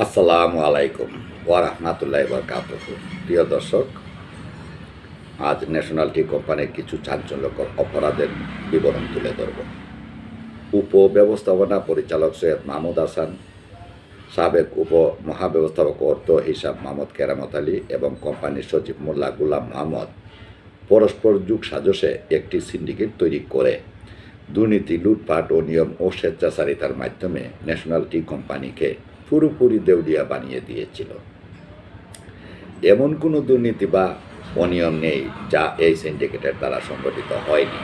আসসালামু আলাইকুম ওয়া রাহমাতুল্লাহি ওয়া বারাকাতুহু। প্রিয় দর্শক, আজ ন্যাশনাল টি কোম্পানির কিছু চাঞ্চল্যকর অপরাধের বিবরণ তুলে ধরব। উপব্যবস্থাপনা পরিচালক সৈয়দ মাহমুদ হাসান, সাবেক মহাব্যবস্থাপক অর্থ হিসাব মোহাম্মদ কেরামত আলী এবং কোম্পানির সচিব মোল্লা গুলাম মোহাম্মদ পরস্পর যুগ সাজসে একটি সিন্ডিকেট তৈরি করে দুর্নীতি, লুটপাট ও নিয়ম ও স্বেচ্ছাচারিতার মাধ্যমে ন্যাশনাল টি কোম্পানিকে পুরোপুরি দেউলিয়া বানিয়ে দিয়েছিল। এমন কোনো দুর্নীতি বা অনিয়ম নেই যা এই সিন্ডিকেটের দ্বারা সংগঠিত হয়নি।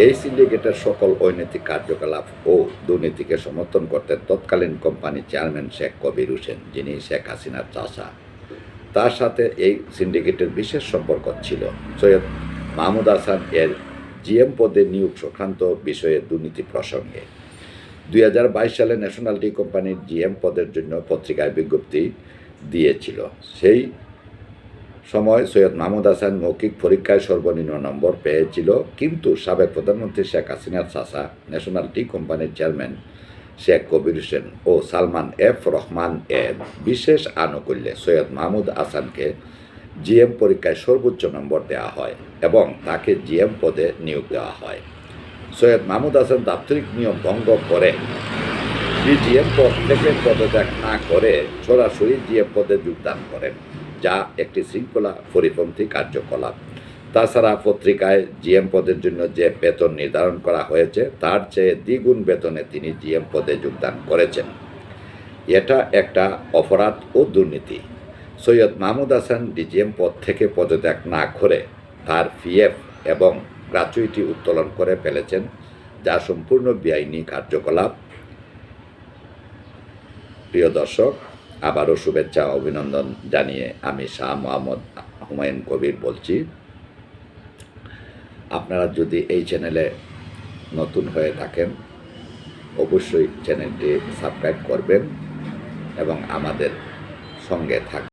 এই সিন্ডিকেটের সকল অনৈতিক কার্যকলাপ ও দুর্নীতিকে সমর্থন করতেন তৎকালীন কোম্পানির চেয়ারম্যান শেখ কবির হোসেন, যিনি শেখ হাসিনার চাচা। তার সাথে এই সিন্ডিকেটের বিশেষ সম্পর্ক ছিল। সৈয়দ মাহমুদ হাসান এর জিএম পদে নিয়োগ সংক্রান্ত বিষয়ে দুর্নীতি প্রসঙ্গে 2022 সালে ন্যাশনাল টি কোম্পানির জিএম পদের জন্য পত্রিকায় বিজ্ঞপ্তি দিয়েছিল। সেই সময় সৈয়দ মাহমুদ হাসান মৌখিক পরীক্ষায় সর্বনিম্ন নম্বর পেয়েছিল, কিন্তু সাবেক প্রধানমন্ত্রী শেখ হাসিনার চাচা ন্যাশনাল টি কোম্পানির চেয়ারম্যান শেখ কবির হোসেন ও সালমান এফ রহমান এর বিশেষ আনুকূল্যে সৈয়দ মাহমুদ হাসানকে জিএম পরীক্ষায় সর্বোচ্চ নম্বর দেওয়া হয় এবং তাকে জিএম পদে নিয়োগ দেওয়া হয়। সৈয়দ মাহমুদ হাসান দাপ্তরিক নিয়ম ভঙ্গ করে জিএম পদ থেকে পদত্যাগ না করে সরাসরি জিএম পদে যোগদান করেন, যা একটি শৃঙ্খলা পরিপন্থী কার্যকলাপ। তাছাড়া পত্রিকায় জিএম পদের জন্য যে বেতন নির্ধারণ করা হয়েছে তার চেয়ে দ্বিগুণ বেতনে তিনি জিএম পদে যোগদান করেছেন। এটা একটা অপরাধ ও দুর্নীতি। সৈয়দ মাহমুদ হাসান ডিজিএম পদ থেকে পদত্যাগ না করে তার পিএফ এবং গ্র্যাচুইটি উত্তোলন করে ফেলেছেন, যা সম্পূর্ণ বেআইনি কার্যকলাপ। প্রিয় দর্শক, আবারও শুভেচ্ছা অভিনন্দন জানিয়ে আমি শাহ মোহাম্মদ হুমায়ুন কবির বলছি। আপনারা যদি এই চ্যানেলে নতুন হয়ে থাকেন অবশ্যই চ্যানেলটি সাবস্ক্রাইব করবেন এবং আমাদের সঙ্গে থাকবেন।